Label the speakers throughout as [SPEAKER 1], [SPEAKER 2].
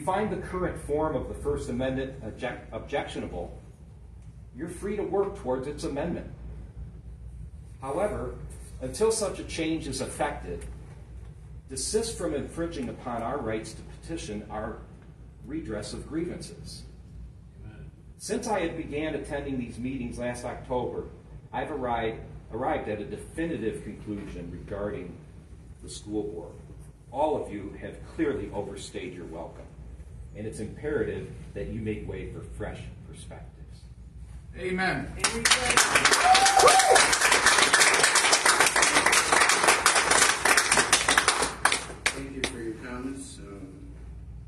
[SPEAKER 1] find the current form of the First Amendment objectionable, you're free to work towards its amendment. However, until such a change is effected, desist from infringing upon our rights to petition our redress of grievances. Amen. Since I had began attending these meetings last October, I've arrived at a definitive conclusion regarding the school board. All of you have clearly overstayed your welcome, and it's imperative that you make way for fresh perspectives.
[SPEAKER 2] Amen.
[SPEAKER 3] Thank you for your comments.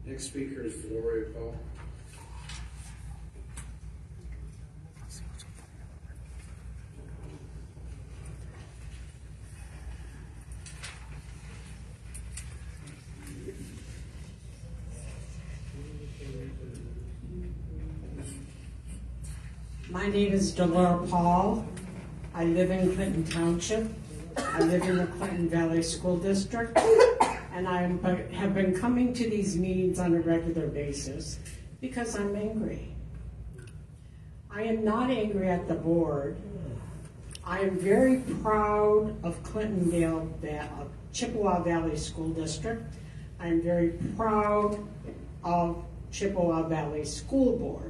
[SPEAKER 3] Next speaker is Gloria Paul.
[SPEAKER 4] My name is Delora Paul. I live in Clinton Township. I live in the Clinton Valley School District, and I have been coming to these meetings on a regular basis because I'm angry. I am not angry at the board. I am very proud of Chippewa Valley School District. I am very proud of Chippewa Valley School Board.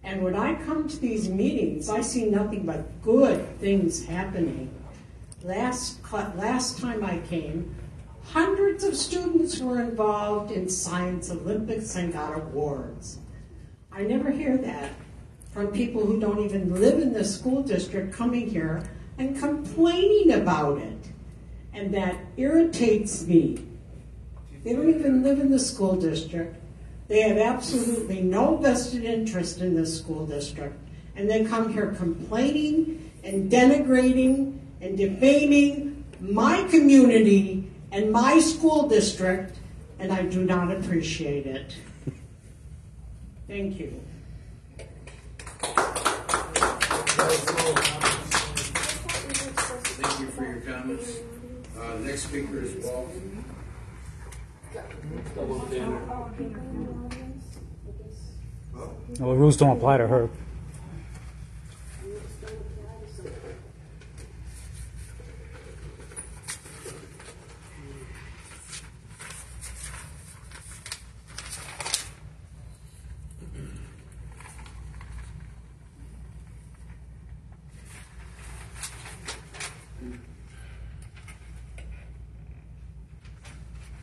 [SPEAKER 4] And when I come to these meetings, I see nothing but good things happening. Last time I came, hundreds of students were involved in Science Olympics and got awards. I never hear that from people who don't even live in the school district coming here and complaining about it. And that irritates me. They don't even live in the school district. They have absolutely no vested interest in this school district, and they come here complaining and denigrating and defaming my community and my school district, and I do not appreciate it. Thank you.
[SPEAKER 3] Thank you for your comments. Next speaker is Walt.
[SPEAKER 5] No, the rules don't apply to her.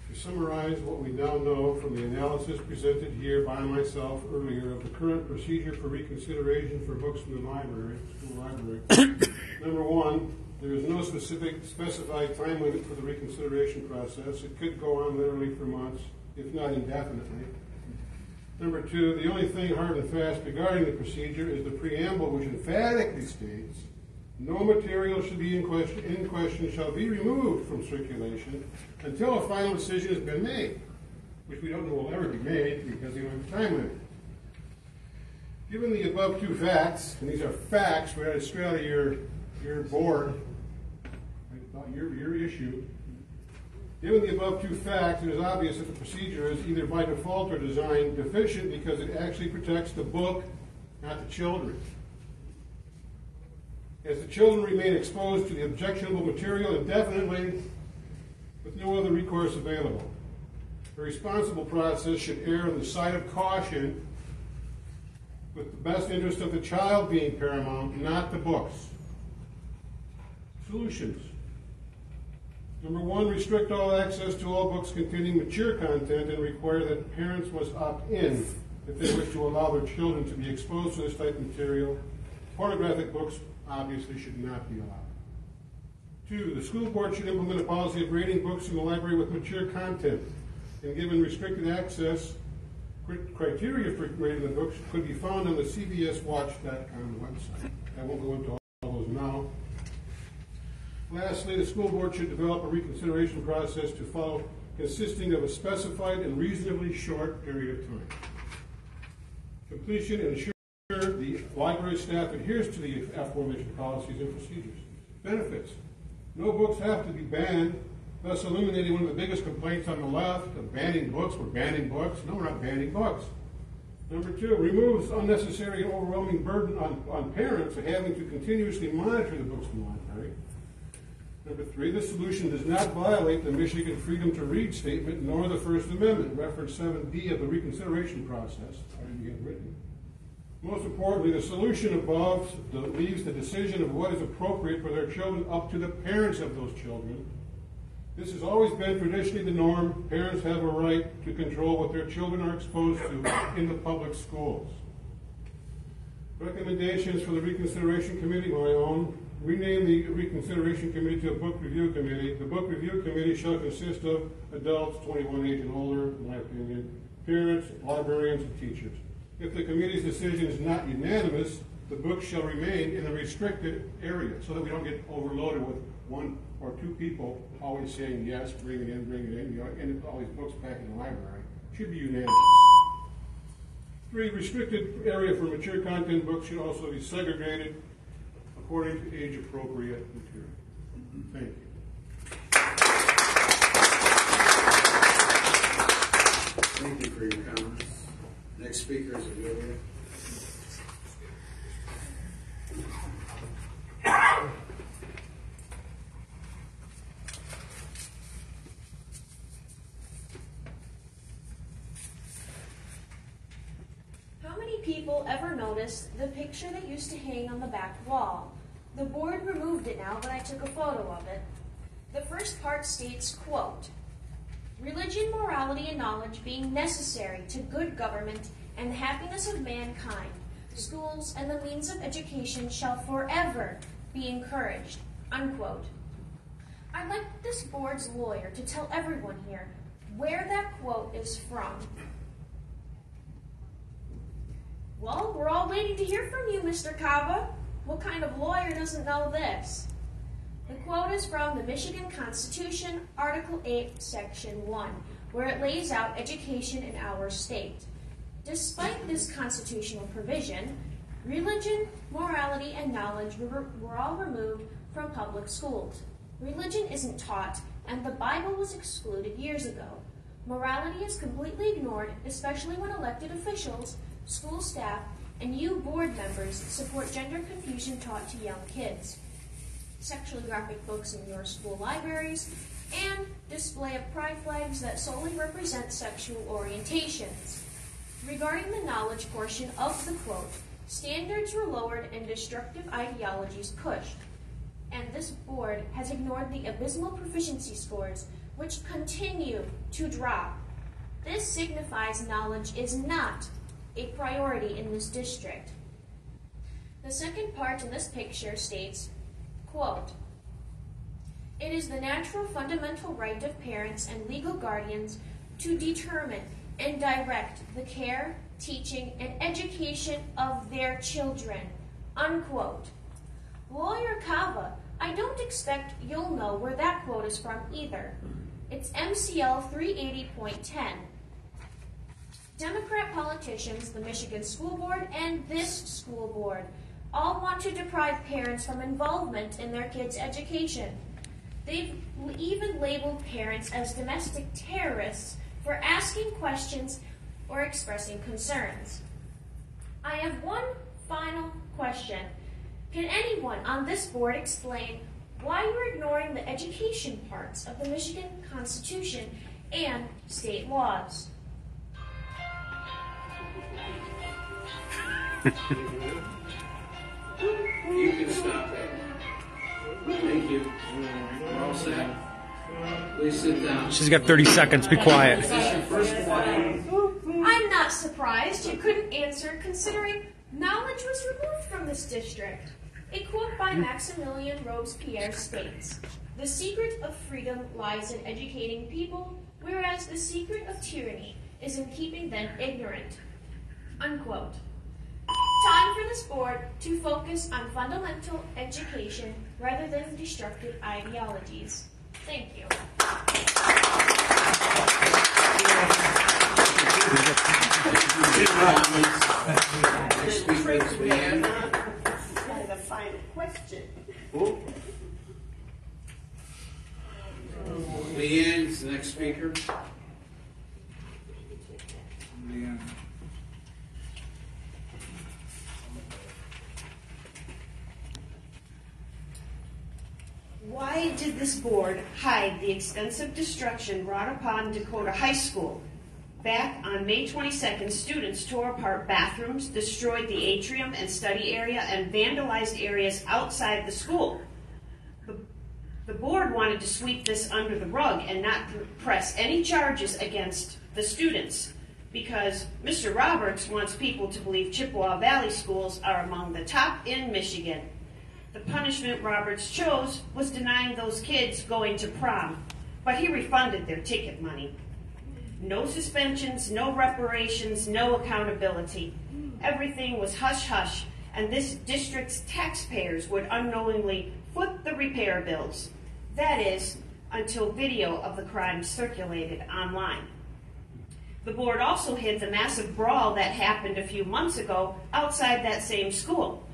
[SPEAKER 6] To summarize what we now know from the analysis presented here by myself earlier of the current procedure for reconsideration for books from the school library. Number one, there is no specified time limit for the reconsideration process. It could go on literally for months, if not indefinitely. Number two, the only thing hard and fast regarding the procedure is the preamble, which emphatically states, no material should be in question shall be removed from circulation until a final decision has been made, which we don't know will ever be made because we don't have a time limit. Given the above two facts, and these are facts, we're at Australia, your board, your issue. Given the above two facts, it is obvious that the procedure is either by default or design deficient because it actually protects the book, not the children. As the children remain exposed to the objectionable material indefinitely with no other recourse available, a responsible process should err on the side of caution with the best interest of the child being paramount, not the books. Solutions. Number one, restrict all access to all books containing mature content and require that parents must opt in if they wish to allow their children to be exposed to this type of material. Pornographic books obviously should not be allowed. Two, the school board should implement a policy of grading books in the library with mature content, and given restricted access, criteria for grading the books could be found on the cbswatch.com website. I won't go into all those now. Lastly, the school board should develop a reconsideration process to follow consisting of a specified and reasonably short period of time. Completion and ensure the library staff adheres to the aforementioned policies and procedures. Benefits. No books have to be banned thus eliminating one of the biggest complaints on the left of banning books. We're banning books. No, we're not banning books. Number two, removes unnecessary and overwhelming burden on parents of having to continuously monitor the books in the library. Number three, this solution does not violate the Michigan Freedom to Read statement nor the First Amendment, reference 7B of the reconsideration process. Already written. Most importantly, the solution above leaves the decision of what is appropriate for their children up to the parents of those children. This has always been traditionally the norm. Parents have a right to control what their children are exposed to in the public schools. Recommendations for the Reconsideration Committee, my own. Rename the Reconsideration Committee to a Book Review Committee. The Book Review Committee shall consist of adults 21 age and older, in my opinion, parents, librarians, and teachers. If the committee's decision is not unanimous, the book shall remain in a restricted area so that we don't get overloaded with one or two people always saying yes, bring it in, you know, and all these books back in the library. Should be unanimous. 3, restricted area for mature content books should also be segregated according to age-appropriate material. Thank you.
[SPEAKER 3] Thank you for your comments. Next speaker is Amelia.
[SPEAKER 5] How many people ever noticed the picture that used to hang on the back wall? The board removed it now, but I took a photo of it. The first part states, quote, "Religion, morality, and knowledge being necessary to good government and the happiness of mankind, schools and the means of education shall forever be encouraged," unquote. I'd like this board's lawyer to tell everyone here where that quote is from. Well, we're all waiting to hear from you, Mr. Cava. What kind of lawyer doesn't know this? The quote is from the Michigan Constitution, Article 8, Section 1, where it lays out education in our state. Despite this constitutional provision, religion, morality, and knowledge were all removed from public schools. Religion isn't taught, and the Bible was excluded years ago. Morality is completely ignored, especially when elected officials, school staff, and you board members support gender confusion taught to young kids, sexually graphic books in your school libraries, and display of pride flags that solely represent sexual orientations. Regarding the knowledge portion of the quote, standards were lowered and destructive ideologies pushed. And this board has ignored the abysmal proficiency scores, which continue to drop. This signifies knowledge is not a priority in this district. The second part in this picture states, quote, "It is the natural fundamental right of parents and legal guardians to determine and direct the care, teaching, and education of their children," unquote. Lawyer Cava, I don't expect you'll know where that quote is from either. It's MCL 380.10. Democrat politicians, the Michigan School Board, and this school board all want to deprive parents from involvement in their kids' education. They've even labeled parents as domestic terrorists for asking questions or expressing concerns. I have one final question. Can anyone on this board explain why you're ignoring the education parts of the Michigan Constitution and state laws?
[SPEAKER 3] You can stop it. Thank you. We're all set. Please sit down.
[SPEAKER 7] She's got 30 seconds. Be quiet.
[SPEAKER 3] Is this your first one?
[SPEAKER 5] I'm not surprised you couldn't answer, considering knowledge was removed from this district. A quote by Maximilian Robespierre states, "The secret of freedom lies in educating people, whereas the secret of tyranny is in keeping them ignorant," unquote. Time for this board to focus on fundamental education rather than destructive ideologies. Thank you.
[SPEAKER 3] Next speaker is Leanne.
[SPEAKER 4] The final question.
[SPEAKER 3] speaker.
[SPEAKER 2] Leanne.
[SPEAKER 8] Why did this board hide the extensive destruction brought upon Dakota High School? Back on May 22nd, students tore apart bathrooms, destroyed the atrium and study area, and vandalized areas outside the school. The board wanted to sweep this under the rug and not press any charges against the students because Mr. Roberts wants people to believe Chippewa Valley schools are among the top in Michigan. The punishment Roberts chose was denying those kids going to prom, but he refunded their ticket money. No suspensions, no reparations, no accountability. Everything was hush-hush, and this district's taxpayers would unknowingly foot the repair bills. That is, until video of the crime circulated online. The board also hid the massive brawl that happened a few months ago outside that same school.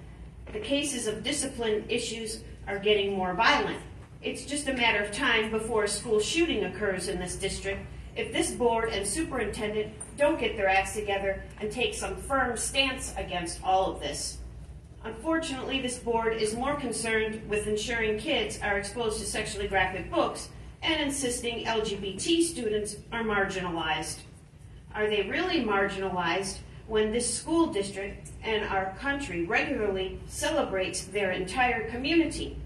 [SPEAKER 8] The cases of discipline issues are getting more violent. It's just a matter of time before a school shooting occurs in this district if this board and superintendent don't get their acts together and take some firm stance against all of this. Unfortunately, this board is more concerned with ensuring kids are exposed to sexually graphic books and insisting LGBT students are marginalized. Are they really marginalized when this school district and our country regularly celebrates their entire community?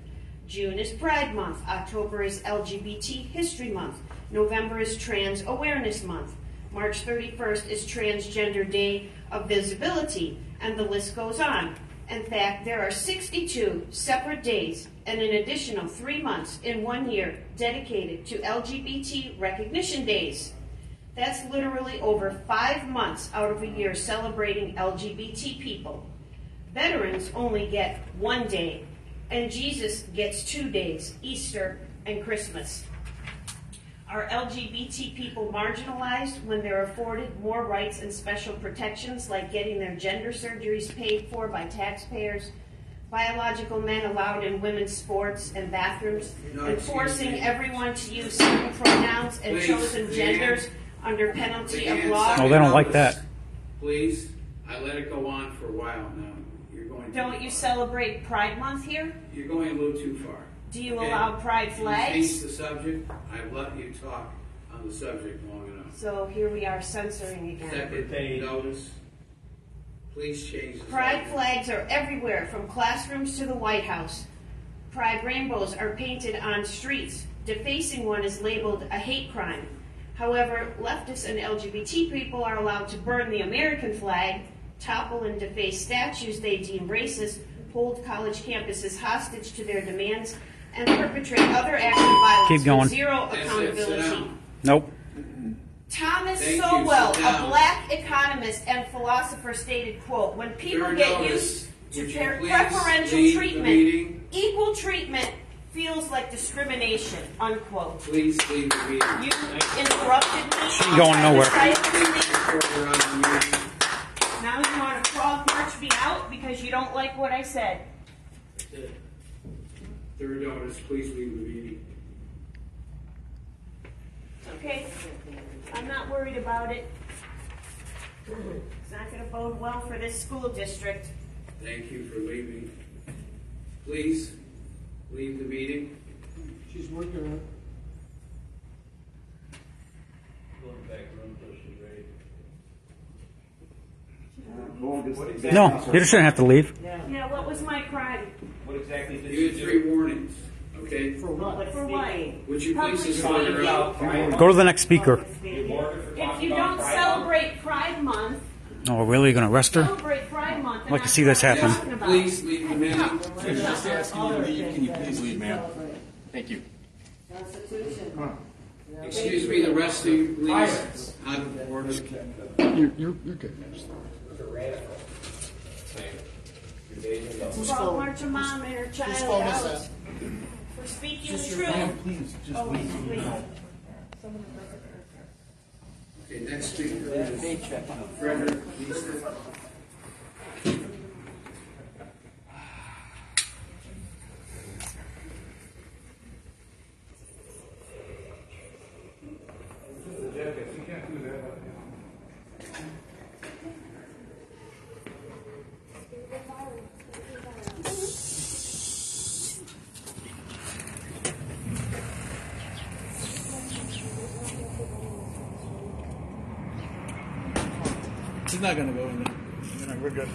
[SPEAKER 8] June is Pride Month, October is LGBT History Month, November is Trans Awareness Month, March 31st is Transgender Day of Visibility, and the list goes on. In fact, there are 62 separate days and an additional 3 months in 1 year dedicated to LGBT recognition days. That's literally over 5 months out of a year celebrating LGBT people. Veterans only get 1 day, and Jesus gets 2 days, Easter and Christmas. Are LGBT people marginalized when they're afforded more rights and special protections like getting their gender surgeries paid for by taxpayers, biological men allowed in women's sports and bathrooms, and forcing everyone to use certain pronouns and chosen genders under penalty of law?
[SPEAKER 7] Oh, they don't like that.
[SPEAKER 3] Please, I let it go on for a while now. You're going.
[SPEAKER 8] Don't you celebrate Pride Month here?
[SPEAKER 3] You're going a little too far.
[SPEAKER 8] Do you allow pride flags?
[SPEAKER 3] Change the subject. I've let you talk on the subject long enough.
[SPEAKER 8] So here we are censoring again.
[SPEAKER 3] Second notice. Please change the
[SPEAKER 8] Pride
[SPEAKER 3] subject.
[SPEAKER 8] flags are everywhere, from classrooms to the White House. Pride rainbows are painted on streets. Defacing one is labeled a hate crime. However, leftists and LGBT people are allowed to burn the American flag, topple and deface statues they deem racist, hold college campuses hostage to their demands, and perpetrate other acts of violence
[SPEAKER 7] Keep going.
[SPEAKER 8] with zero
[SPEAKER 3] That's it.
[SPEAKER 8] accountability.
[SPEAKER 3] Sit down.
[SPEAKER 7] Nope.
[SPEAKER 3] Thank
[SPEAKER 8] Thomas
[SPEAKER 3] you.
[SPEAKER 8] Sowell,
[SPEAKER 3] Sit
[SPEAKER 8] a
[SPEAKER 3] down.
[SPEAKER 8] black economist and philosopher, stated, quote, "When people
[SPEAKER 3] Third
[SPEAKER 8] get
[SPEAKER 3] notice.
[SPEAKER 8] used to
[SPEAKER 3] Would you please
[SPEAKER 8] preferential
[SPEAKER 3] leave the
[SPEAKER 8] treatment,
[SPEAKER 3] meeting?
[SPEAKER 8] equal treatment feels like discrimination," unquote.
[SPEAKER 3] Please leave the meeting.
[SPEAKER 8] You interrupted me.
[SPEAKER 7] She ain't going nowhere.
[SPEAKER 3] Before we're on the meeting.
[SPEAKER 8] Now you want to frog march me out because you don't like what I said.
[SPEAKER 3] Third notice, please leave the meeting.
[SPEAKER 8] Okay, I'm not worried about it. It's not going to bode well for this school district.
[SPEAKER 3] Thank you for leaving. Please leave the meeting.
[SPEAKER 6] She's working on it.
[SPEAKER 7] No, you shouldn't have to leave.
[SPEAKER 8] Yeah, what was my crime?
[SPEAKER 1] What exactly did
[SPEAKER 3] You had 3 warnings. Okay.
[SPEAKER 4] For what?
[SPEAKER 8] For what?
[SPEAKER 3] Would you please
[SPEAKER 8] Public
[SPEAKER 3] escort her out?
[SPEAKER 7] Go to the next speaker.
[SPEAKER 8] If you don't celebrate Pride Month,
[SPEAKER 7] Oh, really? You're going to arrest her?
[SPEAKER 8] celebrate Pride Month.
[SPEAKER 7] I'd like to see this happen.
[SPEAKER 3] Please leave the meeting.
[SPEAKER 2] Just asking you to leave. Can you please leave, ma'am? Thank you.
[SPEAKER 3] Excuse me, the rest of you, please. Out of order.
[SPEAKER 2] You're good.
[SPEAKER 8] Frog march a mom and her child out for speaking the truth.
[SPEAKER 2] Please, just
[SPEAKER 8] Oh, please.
[SPEAKER 3] Okay, next speaker is Frederick Lisa.
[SPEAKER 2] She's not gonna go in there. We're good.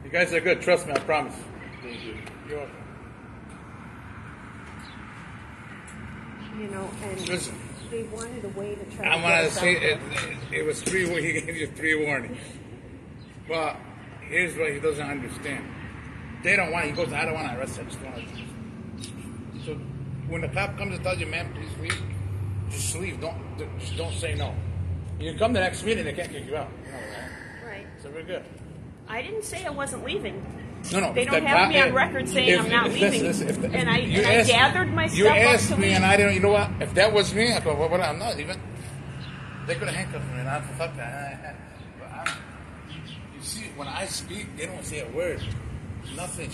[SPEAKER 2] You guys are good. Trust me. I promise.
[SPEAKER 3] Thank you.
[SPEAKER 2] You're welcome.
[SPEAKER 8] You know, and
[SPEAKER 2] Listen.
[SPEAKER 8] they wanted a way to try
[SPEAKER 2] I
[SPEAKER 8] to
[SPEAKER 2] want
[SPEAKER 8] get
[SPEAKER 2] to
[SPEAKER 8] us
[SPEAKER 2] say
[SPEAKER 8] out.
[SPEAKER 2] it was 3. He gave you 3 warnings. Well, here's what he doesn't understand. They don't want. He goes, I don't want to arrest him. I just want to. So when the cop comes and tells you, man, please leave, just leave. Don't say no. You come to the next meeting, they can't kick you out. You know, right?
[SPEAKER 8] Right.
[SPEAKER 2] So we're good.
[SPEAKER 8] I didn't say I wasn't leaving.
[SPEAKER 2] No.
[SPEAKER 8] They don't have me on record saying I'm not leaving. And I gathered my
[SPEAKER 2] You
[SPEAKER 8] stuff up
[SPEAKER 2] asked
[SPEAKER 8] to
[SPEAKER 2] me,
[SPEAKER 8] leave.
[SPEAKER 2] and I didn't. You know what? If that was me, I go, well, I'm not leaving. They could have handcuffed me, and I fuck that. You see, when I speak, they don't say a word. Nothing.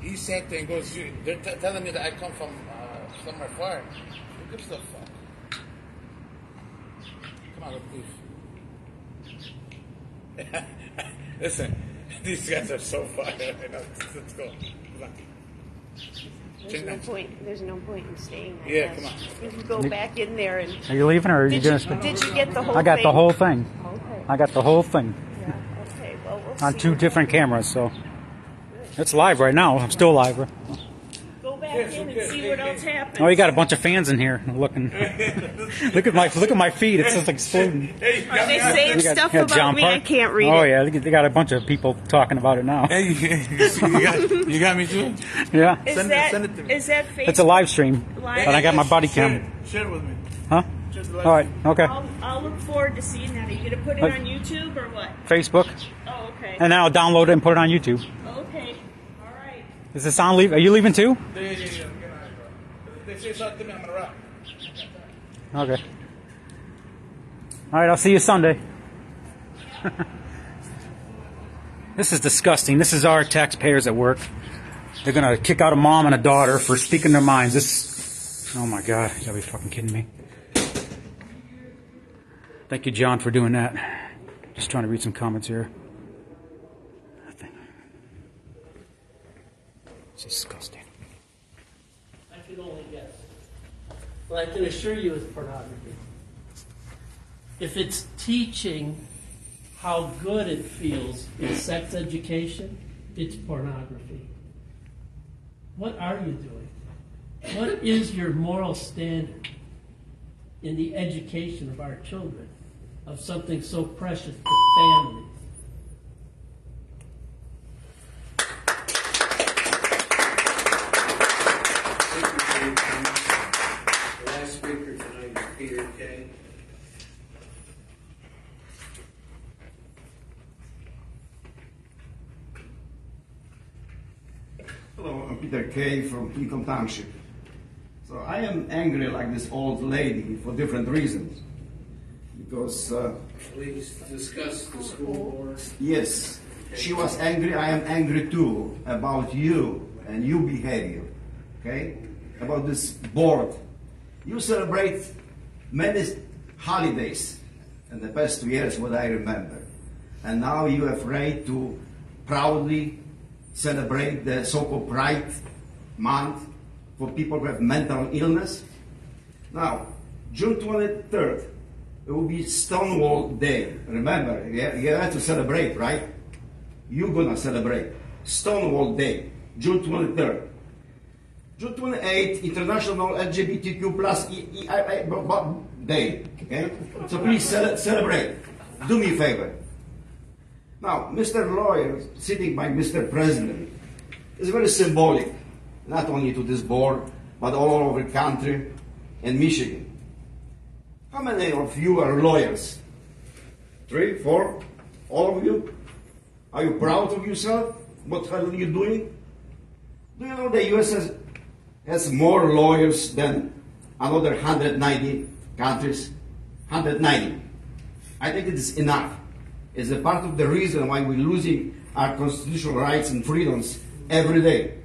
[SPEAKER 2] He sat there and goes, they're telling me that I come from somewhere far. Who gives a fuck? Come on, let's leave. Listen, these guys are so far. Let's go. Come on.
[SPEAKER 8] There's no point in staying. I
[SPEAKER 2] Yeah,
[SPEAKER 8] guess.
[SPEAKER 2] come on.
[SPEAKER 8] You can go back in there and.
[SPEAKER 7] Are you leaving or are you
[SPEAKER 8] Did
[SPEAKER 7] gonna?
[SPEAKER 8] you get the whole
[SPEAKER 7] I got
[SPEAKER 8] thing?
[SPEAKER 7] the whole thing.
[SPEAKER 8] Okay.
[SPEAKER 7] I got the whole thing
[SPEAKER 8] Yeah. Okay. Well, we'll
[SPEAKER 7] on
[SPEAKER 8] see
[SPEAKER 7] 2
[SPEAKER 8] what
[SPEAKER 7] different
[SPEAKER 8] happens.
[SPEAKER 7] cameras. So it's live right now. I'm still live.
[SPEAKER 8] Go back in and see what else happens.
[SPEAKER 7] Oh, you got a bunch of fans in here looking. look at my feed. It's just exploding.
[SPEAKER 8] Are they saying
[SPEAKER 7] You got-
[SPEAKER 8] stuff
[SPEAKER 7] yeah,
[SPEAKER 8] about
[SPEAKER 7] John
[SPEAKER 8] me?
[SPEAKER 7] Park.
[SPEAKER 8] I can't read
[SPEAKER 7] Oh
[SPEAKER 8] it.
[SPEAKER 7] yeah, they got a bunch of people talking about it now.
[SPEAKER 2] Hey, you got me too?
[SPEAKER 7] Yeah,
[SPEAKER 8] Is
[SPEAKER 2] Send it to me.
[SPEAKER 8] is that Facebook?
[SPEAKER 7] it's a live stream,
[SPEAKER 8] Live?
[SPEAKER 7] but I got my body cam.
[SPEAKER 2] Share it with me.
[SPEAKER 7] Huh?
[SPEAKER 2] Just
[SPEAKER 7] All right. Okay.
[SPEAKER 8] I'll look forward to seeing that. Are you going to put it on YouTube or what?
[SPEAKER 7] Facebook,
[SPEAKER 8] Oh, okay.
[SPEAKER 7] and then I'll download it and put it on YouTube.
[SPEAKER 8] Okay. All right.
[SPEAKER 7] Is the sound leave? Are you leaving too?
[SPEAKER 2] Yeah. They say something to me, I'm gonna rock.
[SPEAKER 7] Okay. All right. I'll see you Sunday. This is disgusting. This is our taxpayers at work. They're gonna kick out a mom and a daughter for speaking their minds. This. Oh my God! You gotta be fucking kidding me. Thank you, John, for doing that. Just trying to read some comments here. It's disgusting.
[SPEAKER 9] I can only guess. But I can assure you it's pornography. If it's teaching how good it feels in sex education, it's pornography. What are you doing? What is your moral standard in the education of our children, of something so precious to families?
[SPEAKER 3] The last speaker tonight is Peter Kay.
[SPEAKER 10] Hello, I'm Peter Kay from Lincoln Township. So I am angry like this old lady for different reasons. Because,
[SPEAKER 3] Please discuss the school board.
[SPEAKER 10] yes, she was angry, I am angry too about you and your behavior, okay? About this board. You celebrate many holidays in the past 2 years, what I remember. And now you're afraid to proudly celebrate the so-called Pride Month for people who have mental illness. Now, June 23rd, it will be Stonewall Day. Remember, you have to celebrate, right? You're gonna celebrate Stonewall Day, June 23rd. June 28th, International LGBTQ plus Day. Okay? So please celebrate. Do me a favor. Now, Mr. Lawyer, sitting by Mr. President, is very symbolic, not only to this board, but all over the country and Michigan. How many of you are lawyers? 3, 4? All of you? Are you proud of yourself? What are you doing? Do you know the U.S. has more lawyers than another 190 countries? 190. I think it is enough. It's a part of the reason why we're losing our constitutional rights and freedoms every day.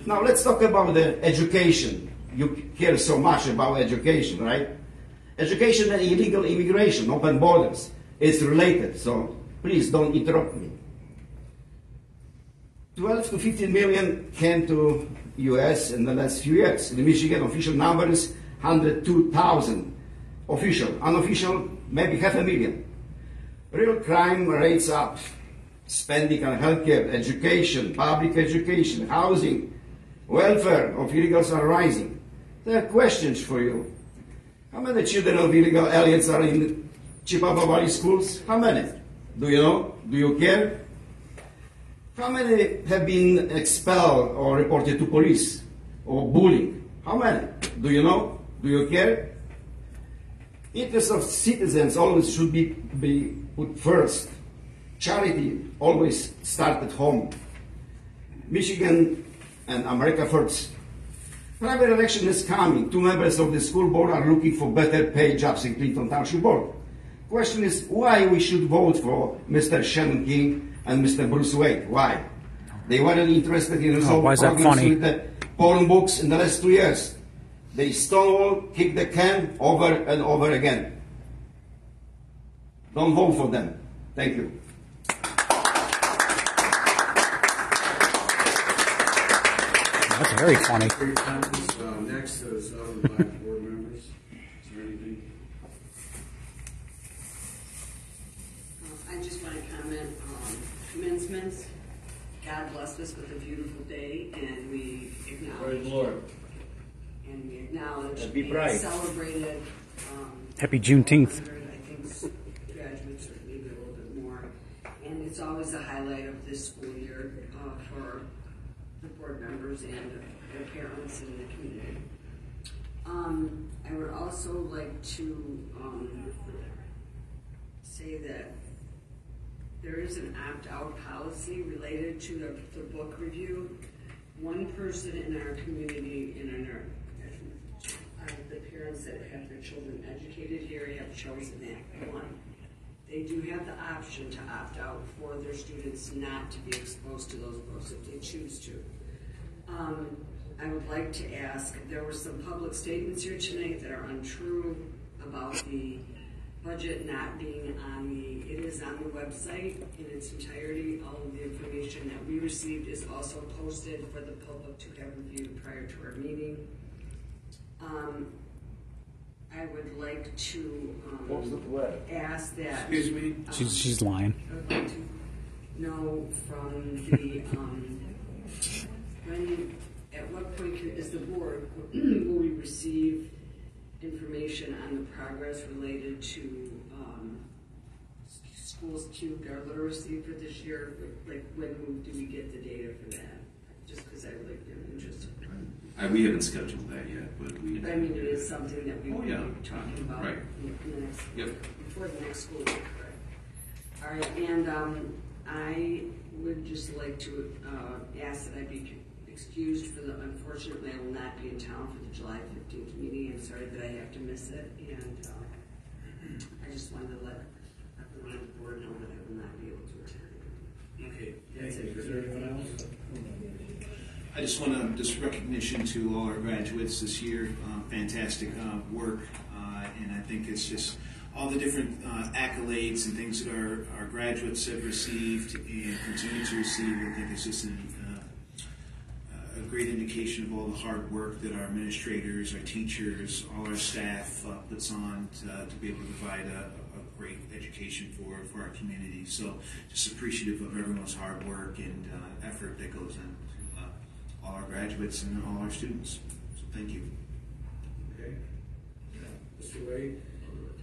[SPEAKER 10] Now let's talk about the education. You hear so much about education, right? Education and illegal immigration, open borders, is related, so please don't interrupt me. 12 to 15 million came to U.S. in the last few years. The Michigan official number is 102,000. official, unofficial, maybe 500,000. Real crime rates up. Spending on healthcare, education, public education, housing, welfare of illegals are rising. There are questions for you. How many children of illegal aliens are in Chippewa Valley schools? How many? Do you know? Do you care? How many have been expelled or reported to police or bullying? How many? Do you know? Do you care? Interests of citizens always should be put first. Charity always starts at home. Michigan and America first. Private election is coming. 2 members of the school board are looking for better paid jobs in Clinton Township Board. Question is why we should vote for Mr. Shannon King and Mr. Bruce Wade. Why? They weren't interested in resolving
[SPEAKER 7] why is that
[SPEAKER 10] problems
[SPEAKER 7] funny?
[SPEAKER 10] with the polling books in the last 2 years. They stonewall, kick the can over and over again. Don't vote for them. Thank you.
[SPEAKER 7] That's very funny.
[SPEAKER 3] Next is other black board members. Is there anything?
[SPEAKER 11] I just want to comment on commencements. God blessed us with a beautiful day, and we acknowledge.
[SPEAKER 3] Praise the Lord.
[SPEAKER 11] And we acknowledge
[SPEAKER 3] And be
[SPEAKER 11] and
[SPEAKER 3] bright.
[SPEAKER 11] celebrated.
[SPEAKER 7] Happy Juneteenth.
[SPEAKER 11] I think graduates are maybe a little bit more, and it's always a highlight of this school year for the board members and their parents and the community. I would also like to say that there is an opt-out policy related to the book review. One person in our community, the parents that have their children educated here have chosen that one. They do have the option to opt out for their students not to be exposed to those books if they choose to. I would like to ask, there were some public statements here tonight that are untrue about the budget not being it is on the website in its entirety. All of the information that we received is also posted for the public to have reviewed prior to our meeting. I would like to ask that.
[SPEAKER 3] Excuse me?
[SPEAKER 7] She's lying.
[SPEAKER 11] I would like to know from the at what point is the board will we receive information on the progress related to schools cubed our literacy for this year? Like when do we get the data for that? Just because I am interested.
[SPEAKER 12] We haven't scheduled that yet, but we.
[SPEAKER 11] I mean, it is something that we will be talking about
[SPEAKER 12] Right.
[SPEAKER 11] in the next,
[SPEAKER 12] Yep.
[SPEAKER 11] before the next school year, correct? All right, and I would just like to ask that I be excused for unfortunately I will not be in town for the July 15th meeting. I'm sorry that I have to miss it, and I just wanted to let everyone on the board know that I will not be able to attend.
[SPEAKER 3] Okay. Thank you. Is there anyone else?
[SPEAKER 12] I just want to just recognition to all our graduates this year. Fantastic work, and I think it's just all the different accolades and things that our graduates have received and continue to receive. I think it's just a great indication of all the hard work that our administrators, our teachers, all our staff puts on to be able to provide a great education for our community. So just appreciative of everyone's hard work and effort that goes into all our graduates and all our students. So thank you.
[SPEAKER 3] Okay. Mr. Wade?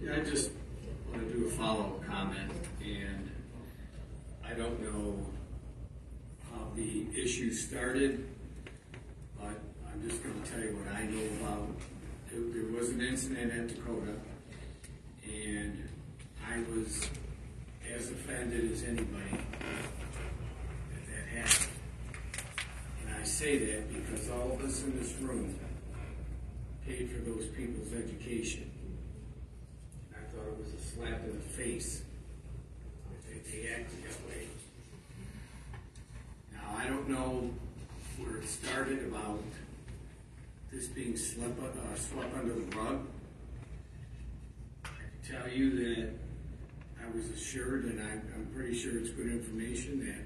[SPEAKER 13] Yeah, I just want to do a follow-up comment, and I don't know how the issue started, but I'm just going to tell you what I know about. There was an incident at Dakota, and I was as offended as anybody that happened. And I say that because all of us in this room paid for those people's education. I thought it was a slap in the face if they acted that way. Now, I don't know where it started about this being swept under the rug. I can tell you that I was assured, and I'm pretty sure it's good information, that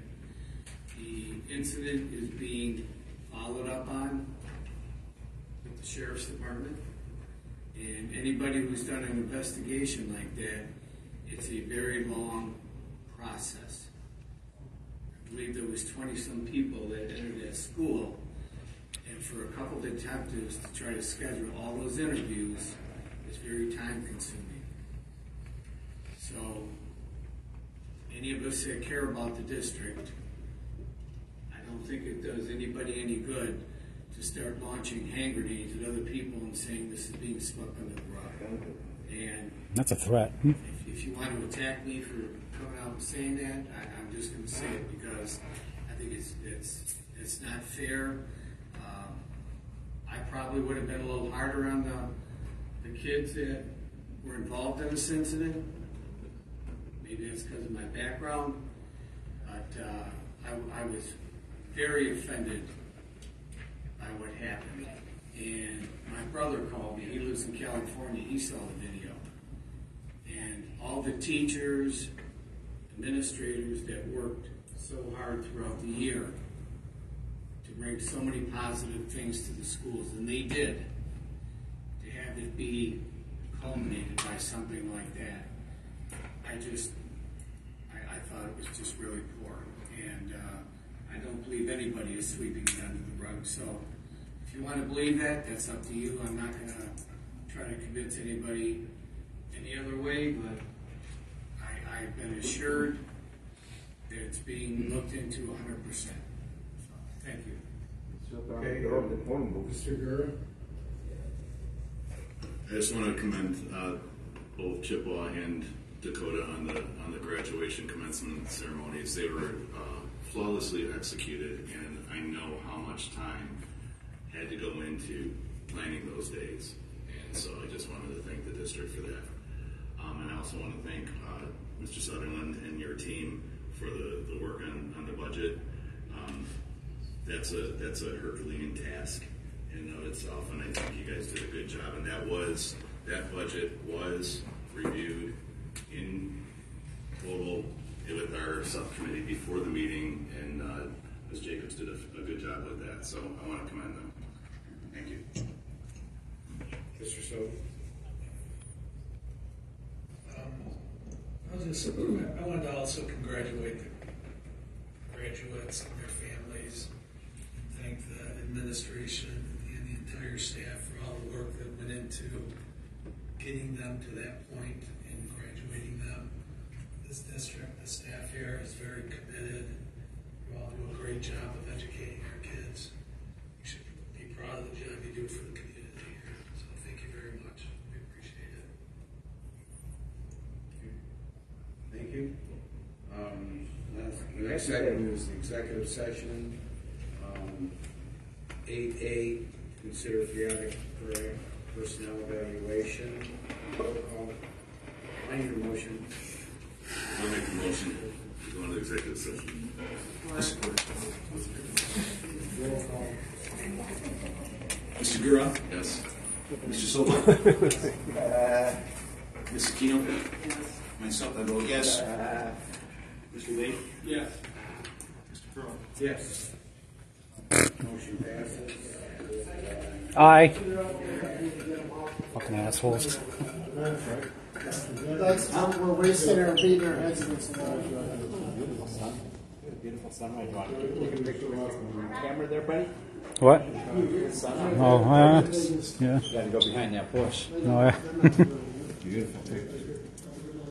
[SPEAKER 13] the incident is being followed up on with the Sheriff's Department, And anybody who's done an investigation like that, it's a very long process. I believe there was 20-some people that entered that school, and for a couple of detectives to try to schedule all those interviews is very time-consuming. So, any of us that care about the district, I don't think it does anybody any good to start launching hand grenades at other people and saying this is being swept under the rug. And
[SPEAKER 7] that's a threat.
[SPEAKER 13] if you want to attack me for coming out and saying that, I'm just going to say it because I think it's not fair. I probably would have been a little harder on the kids that were involved in this incident. Maybe that's because of my background, but I was very offended by what happened. And my brother called me. He lives in California. He saw the video. And all the teachers, administrators that worked so hard throughout the year to bring so many positive things to the schools, and they did, to have it be culminated by something like that, I thought it was just really poor. And I don't believe anybody is sweeping it under the rug. So if you want to believe that, that's up to you. I'm not going to try to convince anybody any other way, but I've been assured that it's being looked into 100%. So, thank you.
[SPEAKER 6] Okay, Mr. Gura?
[SPEAKER 14] I just want to commend both Chippewa and Dakota on the graduation commencement ceremonies. They were flawlessly executed, and I know how much time had to go into planning those days. And so I just wanted to thank the district for that. And I also want to thank Mr. Sutherland and your team for the work on the budget. That's a Herculean task in and of itself, and I think you guys did a good job. And that budget was reviewed in total with our subcommittee before the meeting, and Ms. Jacobs did a good job with that. So I want to commend them. Thank you.
[SPEAKER 6] Mr. Soto?
[SPEAKER 3] I wanted to also congratulate the graduates and their families, and thank the administration and the entire staff for all the work that went into getting them to that point and graduating them. This district, the staff here is very committed. You all do a great job of educating our kids. You should be proud of the job you do for the community here. So thank you very much. We appreciate it.
[SPEAKER 15] Thank you. The next item is the executive session. 8A, consider periodic personnel evaluation. Roll call. I need a motion.
[SPEAKER 14] I'll make a motion to go into executive session.
[SPEAKER 15] Roll call.
[SPEAKER 12] Mr. Gura?
[SPEAKER 14] Yes.
[SPEAKER 12] Mr. Soto? Mrs. Kino?
[SPEAKER 11] Yes.
[SPEAKER 12] Myself, I vote yes. Mr. Wade?
[SPEAKER 3] Yes.
[SPEAKER 12] Mr. Pearl?
[SPEAKER 15] Yes. Motion passes.
[SPEAKER 7] Aye. Fucking assholes.
[SPEAKER 16] We're wasting our beating our heads against the wall.
[SPEAKER 17] Beautiful sunrise. You want to take a picture with the camera there, buddy?
[SPEAKER 7] What?
[SPEAKER 17] Sunrise.
[SPEAKER 7] Oh, yeah.
[SPEAKER 17] You got to go behind that bush.
[SPEAKER 7] Oh, yeah.
[SPEAKER 17] Beautiful picture.